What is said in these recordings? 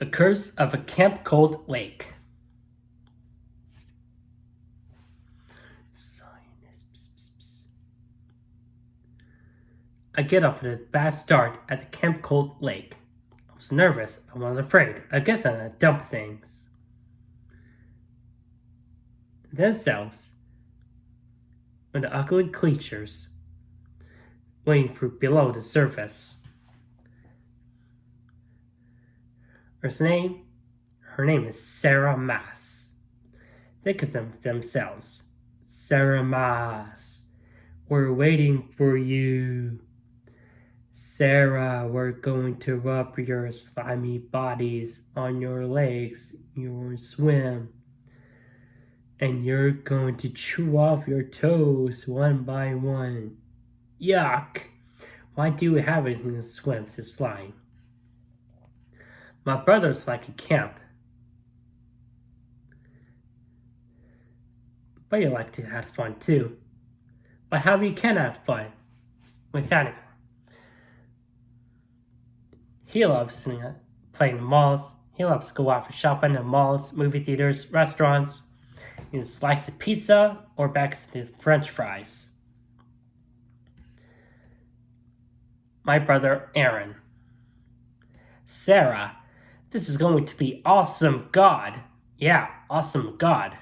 The Curse of a Camp Cold Lake. I get off to a bad start at the Camp Cold Lake. I was nervous, I was afraid. I guess I'm gonna dump things. Themselves, when the ugly creatures waiting for below the surface. Her name is Sarah Maas. Think of them themselves. Sarah Maas, we're waiting for you. Sarah, we're going to rub your slimy bodies on your legs, your swim. And you're going to chew off your toes one by one. Yuck! Why do we have it in the swim to slime? My brother's like a camp. But you like to have fun too. But how you can have fun with animals? He loves playing in malls. He loves to go out for shopping in malls, movie theaters, restaurants. He slice of pizza or bags to French fries. My brother Aaron. Sarah, this is going to be awesome, God. Yeah, awesome, God.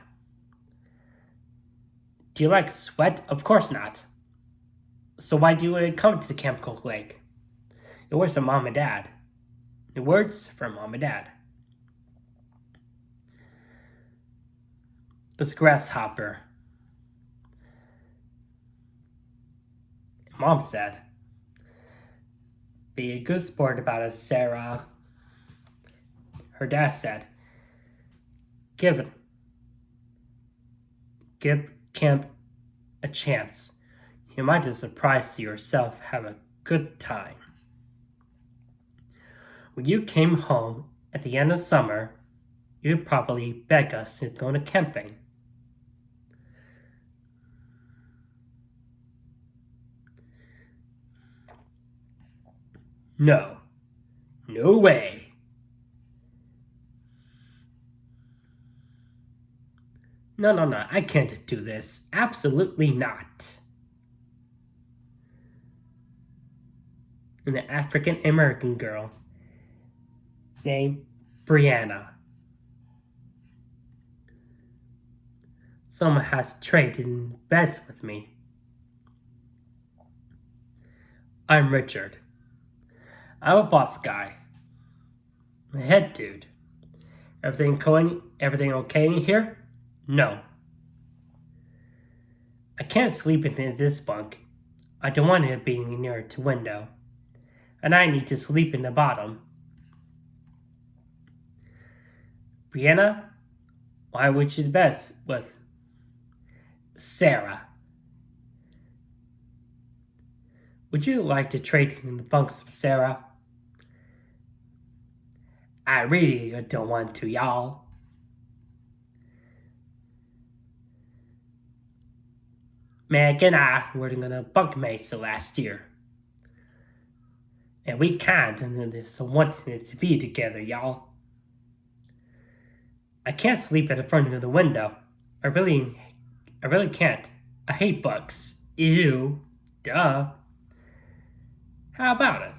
Do you like sweat? Of course not. So why do you come to Camp Cold Lake? It was from Mom and Dad. The words from Mom and Dad. It's grasshopper. Mom said, be a good sport about it, Sarah. Her dad said, give camp a chance. You might just surprise yourself, have a good time. When you came home at the end of summer, you'd probably beg us to go to camping. No. No way. No, I can't do this. Absolutely not. And the African American girl named Brianna. Someone has traded in beds with me. I'm Richard. I'm a boss guy. I'm a head dude. Everything okay in here? No. I can't sleep in this bunk. I don't want it being near the window. And I need to sleep in the bottom. Brianna, why would you best with Sarah? Would you like to trade in the bunks with Sarah? I really don't want to, y'all. Meg and I were gonna bunkmates last year. And we can't want to be together, y'all. I can't sleep at the front of the window. I really can't. I hate bugs. Ew. Duh. How about it?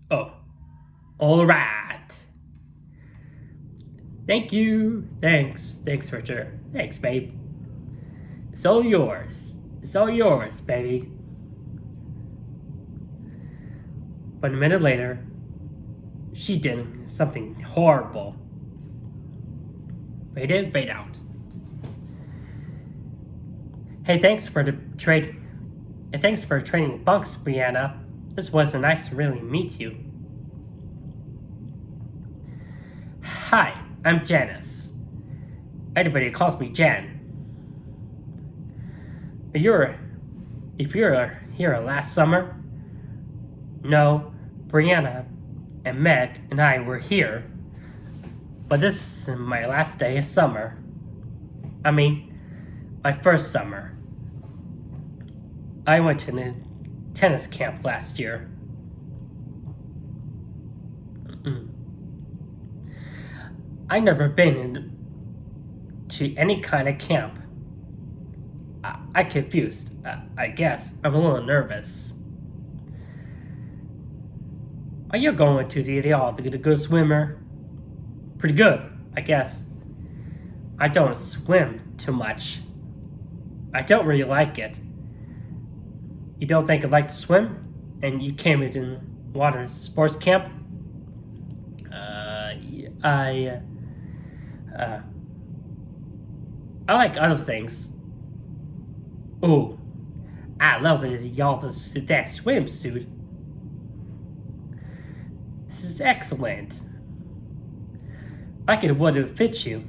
Oh. Alright. Thank you. Thanks, Richard. Thanks, babe. It's all yours. It's all yours, baby. But a minute later, she did something horrible. Fade in, fade out. Hey, thanks for the trade. And thanks for trading bunks, Brianna. This was nice to really meet you. Hi, I'm Janice. Everybody calls me Jan. If you're here last summer, no, Brianna and Meg and I were here. But this is my last day of summer. I mean, my first summer. I went to a tennis camp last year. I've never been to any kind of camp. I'm confused. I guess I'm a little nervous. Are you going to the good swimmer? Pretty good, I guess. I don't swim too much. I don't really like it. You don't think I'd like to swim? And you came into water sports camp? I like other things. Ooh, I love it, y'all, that swimsuit. This is excellent. Like it would have fit you.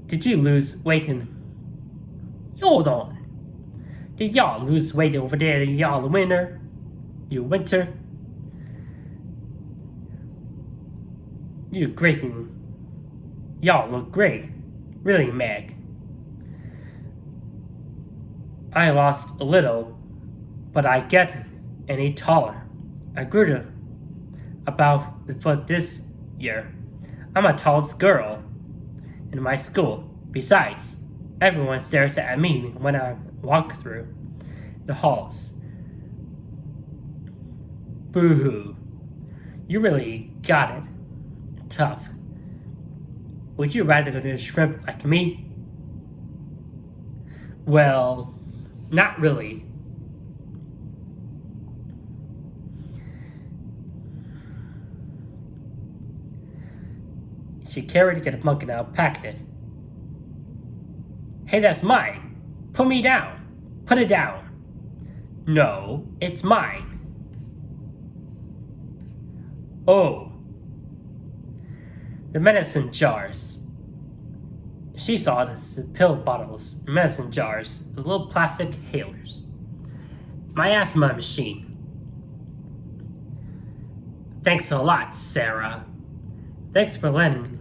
Did you lose weight in... Hold on. Did y'all lose weight over there in y'all the winter? You winter? You're great and y'all look great. Really, Meg. I lost a little, but I get any taller. I grew to about a foot this year. I'm a tallest girl in my school. Besides, everyone stares at me when I walk through the halls. Boo-hoo. You really got it. Tough. Would you rather go to a shrimp like me? Well, not really. She carried it to the pumpkin and packed it. Hey, that's mine. Put me down. Put it down. No, it's mine. Oh. The medicine jars. She saw the pill bottles, medicine jars, the little plastic inhalers. My asthma machine. Thanks a lot, Sarah. Thanks for letting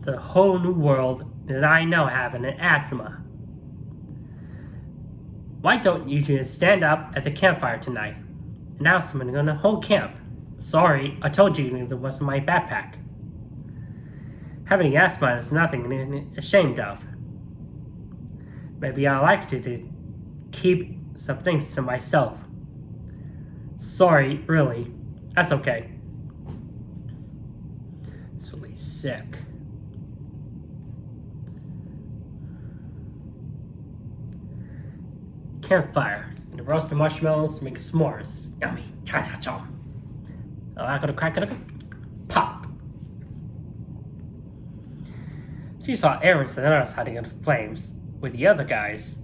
the whole new world that I know have an asthma. Why don't you just stand up at the campfire tonight? Announcement on the whole camp. Sorry, I told you there wasn't my backpack. Having asthma is nothing to be ashamed of. Maybe I like to keep some things to myself. Sorry, really. That's okay. It's really sick. Campfire. And roast the marshmallows, make s'mores. Yummy. Cha-cha-cha. I gotta crack it. Pop. She saw Aaron and others hiding in the flames, with the other guys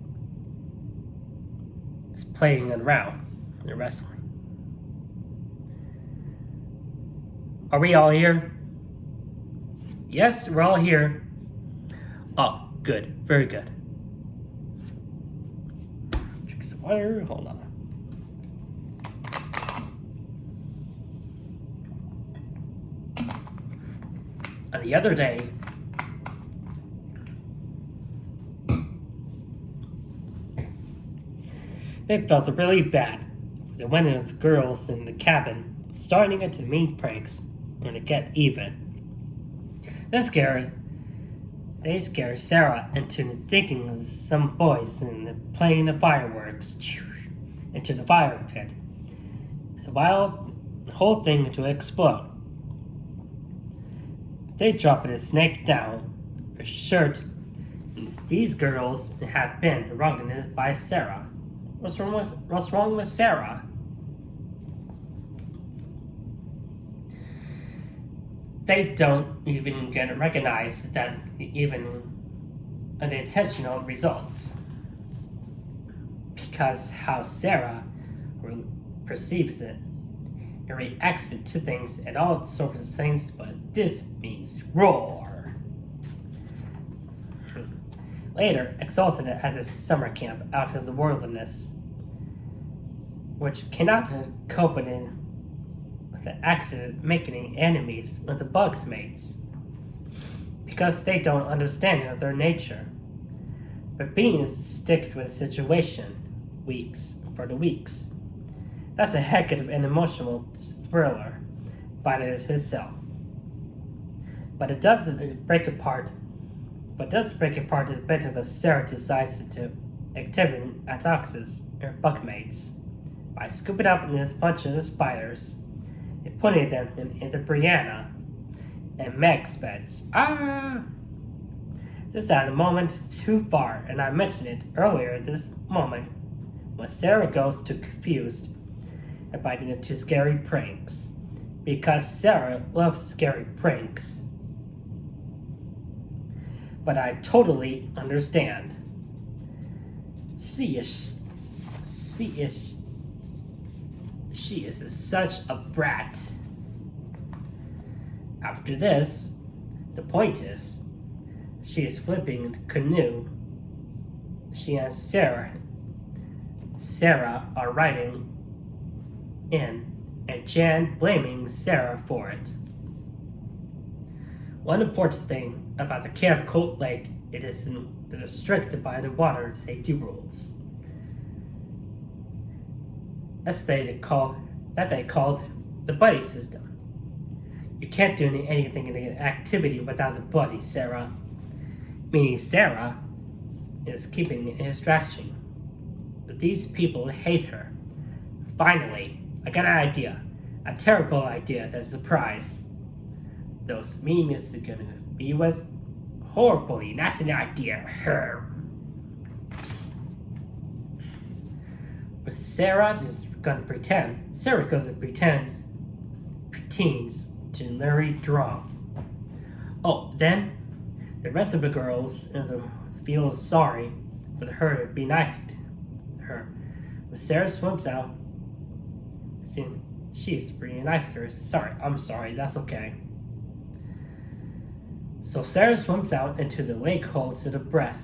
playing around and wrestling. Are we all here? Yes, we're all here. Oh, good. Very good. Drink some water. Hold on. And the other day, they felt really bad. They went in with the girls in the cabin, starting to mean pranks and to get even. They scared Sarah into thinking some boys and playing the fireworks into the fire pit. The whole thing to explode. They dropped a snake down her shirt. These girls had been wronged by Sarah. What's wrong with Sarah? They don't even get recognized that even the intentional results. Because how Sarah perceives it and reacts to things and all sorts of things, but this means roar. Later, exalted at the summer camp out of the wilderness, which cannot cope with the accident making enemies with the bunkmates, because they don't understand their nature. But being stick with the situation weeks. That's a heck of an emotional thriller by itself. But it does break apart. But does break apart a bit of Sarah decides to activate Atox's or bunkmates by scooping up in this bunch of the spiders and putting them into Brianna and Meg's beds. This is at a moment too far, and I mentioned it earlier. This moment when Sarah goes too confused and biting into scary pranks, because Sarah loves scary pranks. But I totally understand. She is such a brat. After this, the point is, she is flipping the canoe. She and Sarah are riding in, and Jan blaming Sarah for it. One important thing about the Camp Cold Lake, it is restricted by the water safety rules. They called the buddy system. You can't do anything in an activity without a buddy, Sarah. Meaning Sarah is keeping a distraction. But these people hate her. Finally, I got an idea. A terrible idea that's a surprise. Those meanness are gonna be with horribly. That's an idea. Her. But Sarah's gonna pretend preteens to Larry drunk. Oh, then the rest of the girls feel sorry for her to be nice to her. When Sarah swims out, she's pretty nice to her. I'm sorry, that's okay. So Sarah swims out into the lake, holds to the breath,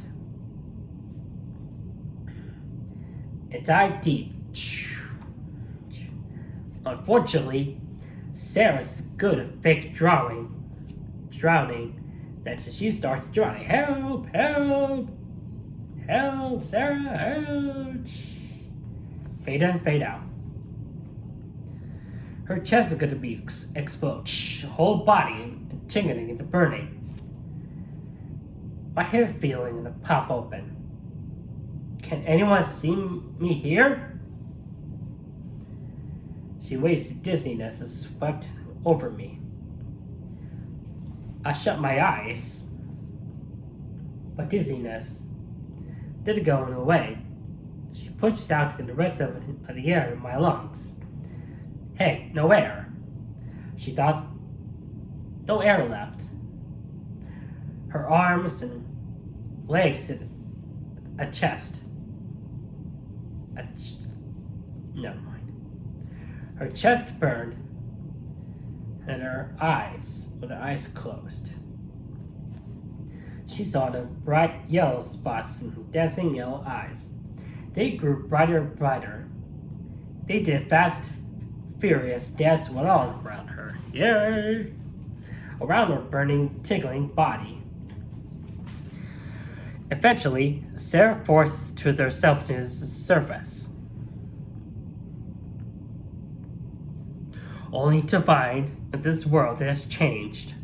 and dive deep. Unfortunately, Sarah's good at fake drowning, that she starts drowning. Help, help, help, Sarah, help. Fade in, fade out. Her chest is going to be explode. Whole body and tingling into burning. My head feeling to pop open. Can anyone see me here? She waits dizziness and swept over me. I shut my eyes, but dizziness didn't go away. She pushed out the rest of the air in my lungs. Hey, no air. She thought. No air left. Her arms and legs and a chest. Never mind. Her chest burned, and her eyes, with her eyes closed. She saw the bright yellow spots and dancing yellow eyes. They grew brighter and brighter. They did fast, furious dance went on around her. Yay! Around her burning, tingling body. Eventually, Sarah forced herself to the surface, only to find that this world has changed.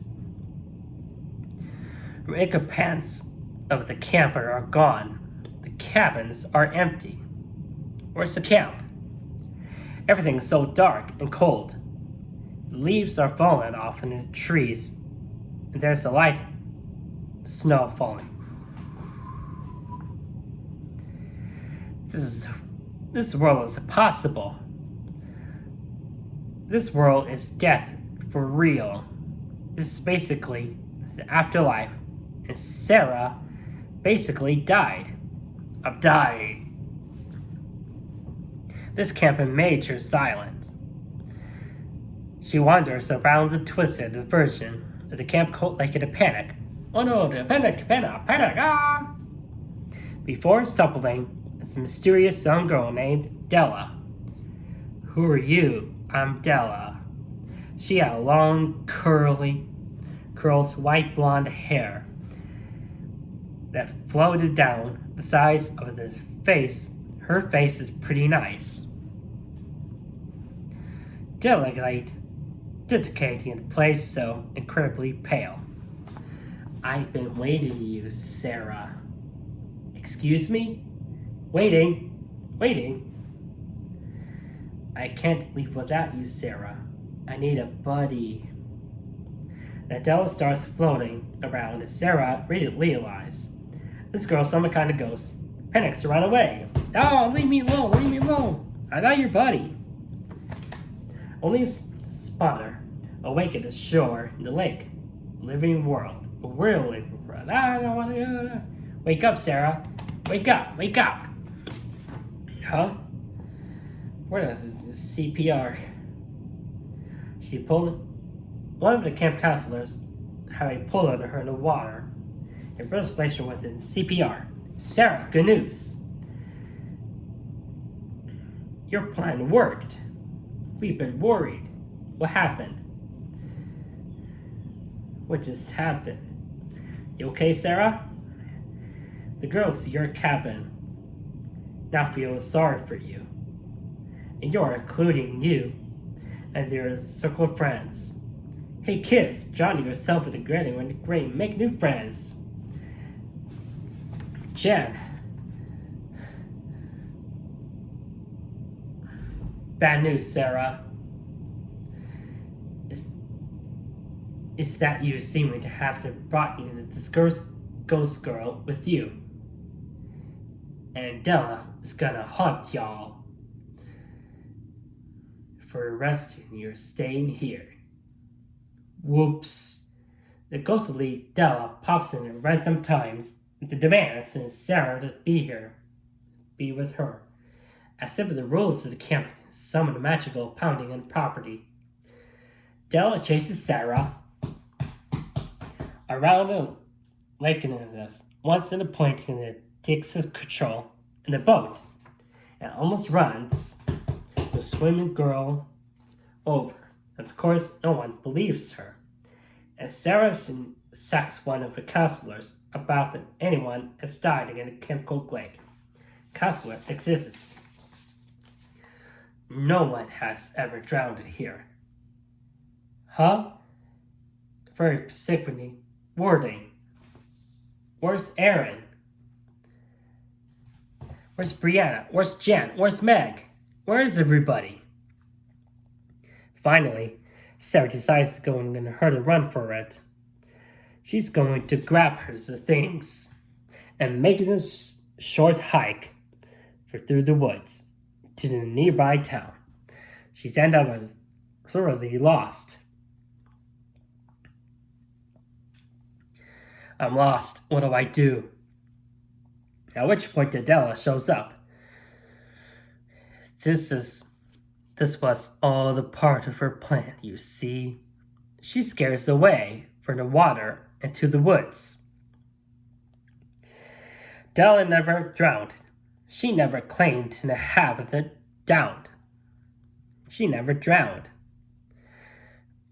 The occupants of the camper are gone. The cabins are empty. Where's the camp? Everything's so dark and cold. The leaves are falling off in the trees, and there's a light snow falling. This world is impossible. This world is death for real. This is basically the afterlife, and Sarah basically died. I've died. This camp made her silent. She wanders around the twisted version of the camp cult like in a panic. Oh no, the panic, ah! Before stumbling, it's a mysterious young girl named Della. Who are you? I'm Della. She had long, curls, white blonde hair that floated down the sides of the face. Her face is pretty nice. delicate, dedicating in place so incredibly pale. I've been waiting for you, Sarah. Excuse me? Waiting. I can't leave without you, Sarah. I need a buddy. Nadella starts floating around and Sarah realizes this girl's some kind of ghost. Panics to run away. Oh, leave me alone. I'm not your buddy. Only a spotter awake at the shore in the lake. Living world. A real living world. I don't want to go. Wake up, Sarah. Wake up. Huh? What is this CPR? She pulled one of the camp counselors, having pulled under her in the water, and first placed her within CPR. Sarah, good news. Your plan worked. We've been worried. What happened? What just happened? You okay, Sarah? The girls to your cabin now feel sorry for you. And you're including you and their circle of friends. Hey kids, join yourself with the great, make new friends. Jen. Bad news, Sarah. It's that you seeming to have to brought in this ghost girl with you. And Della is gonna haunt y'all for arresting you staying here. Whoops. The ghostly Della pops in at random times to demand Sarah to be with her. As if the rules of the camp summon a magical pounding on property. Della chases Sarah around the lake in this, once in a point and it takes his control in the boat and almost runs the swimming girl over. Of course, no one believes her. And Sarah sacks one of the counselors about that anyone has died in a chemical lake. Counselor exists. No one has ever drowned here. Huh? Very specifically, wording. Where's Aaron? Where's Brianna? Where's Jen? Where's Meg? Where is everybody? Finally, Sarah decides to go and her to run for it. She's going to grab her things and make this short hike through the woods to the nearby town. She's ended up thoroughly lost. I'm lost. What do I do? At which point Adela shows up. This was all the part of her plan, you see. She scares away from the water and to the woods. Della never drowned. She never claimed to have it drowned. She never drowned.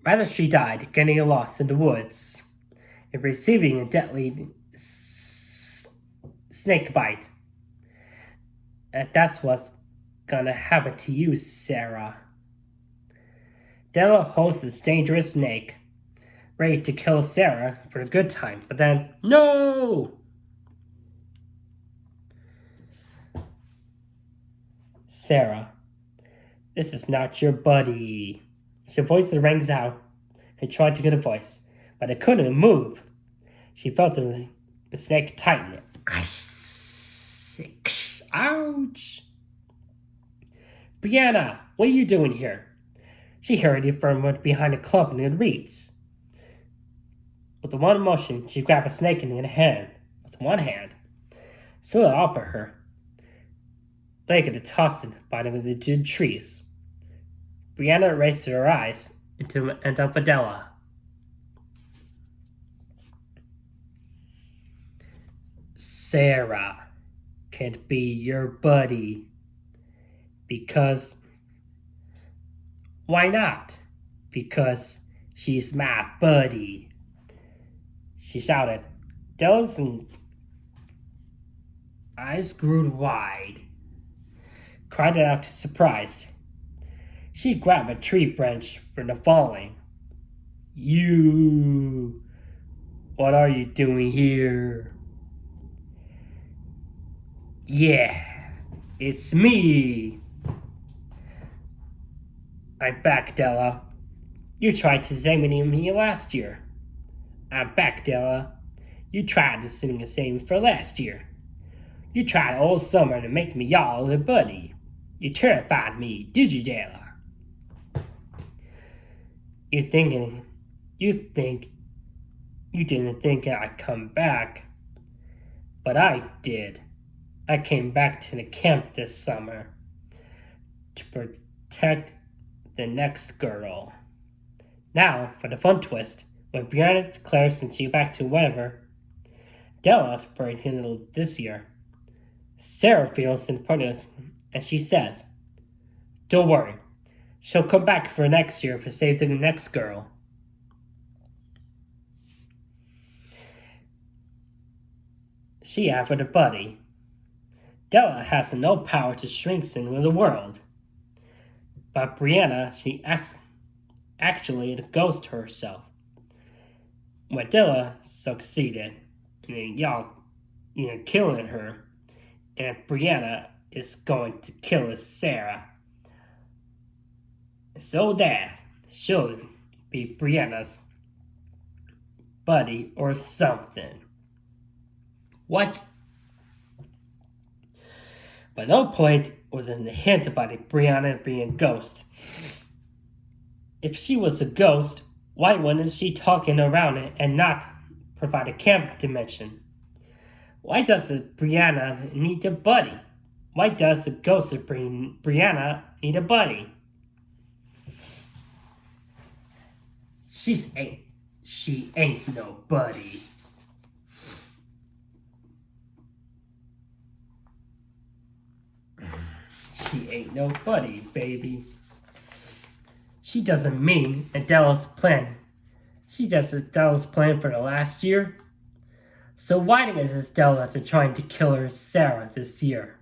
Rather, she died getting lost in the woods and receiving a deadly snake bite. And that's what's gonna happen to you, Sarah. Della hosts this dangerous snake, ready to kill Sarah for a good time, but then, no! Sarah, this is not your buddy. Her voice rings out and tried to get a voice, but it couldn't move. She felt the snake tighten. Ouch! Brianna, what are you doing here? She hurried from behind a clump in the reeds. With one motion, she grabbed a snake in her hand. With one hand, stood up at her, leg to toss it by the trees. Brianna raised her eyes into Adela. Sarah can't be your buddy. Because, why not? Because she's my buddy. She shouted. Della's eyes grew wide. Cried out surprised. She grabbed a tree branch from the falling. You, what are you doing here? Yeah, it's me. I'm back, Della. You tried to examine me last year. I'm back, Della. You tried to sing the same for last year. You tried all summer to make me y'all a buddy. You terrified me, did you, Della? You think you didn't think I'd come back, but I did. I came back to the camp this summer to protect the next girl. Now, for the fun twist, when Brianna declares sends you back to whatever, Della breaks in this year. Sarah feels important, and she says, "Don't worry, she'll come back for next year to save the next girl." She offered a buddy. Della has no power to shrink into the world. But Brianna, she actually a ghost herself. When Della succeeded in killing her, and Brianna is going to kill Sarah, so that she'll be Brianna's buddy or something. What? But no point was in the hint about Brianna being a ghost. If she was a ghost, why wasn't she talking around it and not provide a camp dimension? Why does Brianna need a buddy? Why does the ghost of Brianna need a buddy? She ain't no buddy. She ain't no buddy, baby. She doesn't mean Adela's plan. She does Adela's plan for the last year. So why is Adela trying to kill her Sarah this year?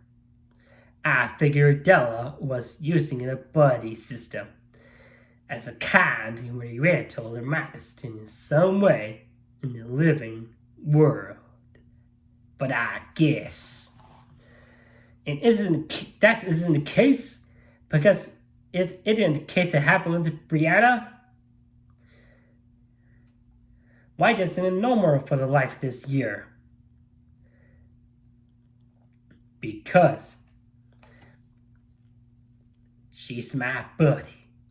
I figured Adela was using a buddy system as a kind rental or medicine in some way in the living world. But I guess that isn't the case, because if it isn't the case that happened with Brianna, why doesn't it no more for the life this year? Because she's my buddy.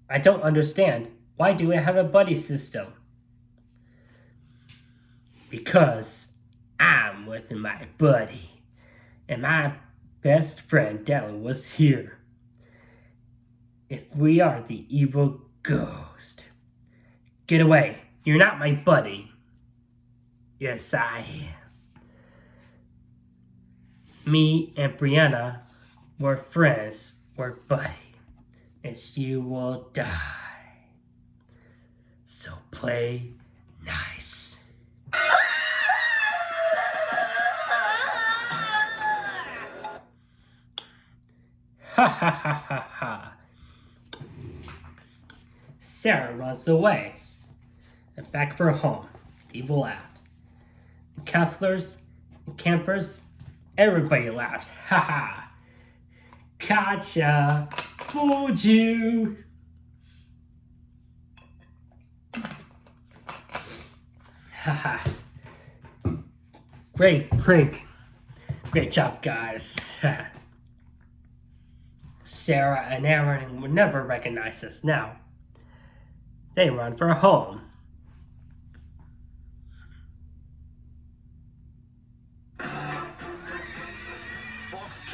I don't understand. Why do we have a buddy system? Because I'm with my buddy, and my best friend Della was here. If we are the evil ghost, get away. You're not my buddy. Yes, I am. Me and Brianna were friends, we're buddy, and she will die. So play nice. Ha ha ha ha ha. Sarah runs away and back for home. People laughed. The counselors and campers, everybody laughed. Ha ha. Gotcha. Fooled you. Ha ha. Great prank. Great job, guys. Sarah and Aaron would never recognize us now. They run for home.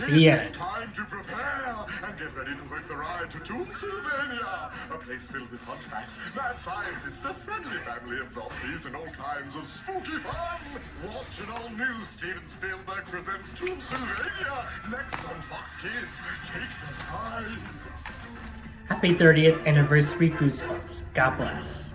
The end. Time to prepare and get ready to book the ride to Pennsylvania, a place filled with fun facts, mad scientists, a friendly family of zombies, and all kinds of spooky fun. Watch an all-new Steven Spielberg presents Pennsylvania next on Fox Kids. Take the time. Happy 30th anniversary, Goosebumps. God bless.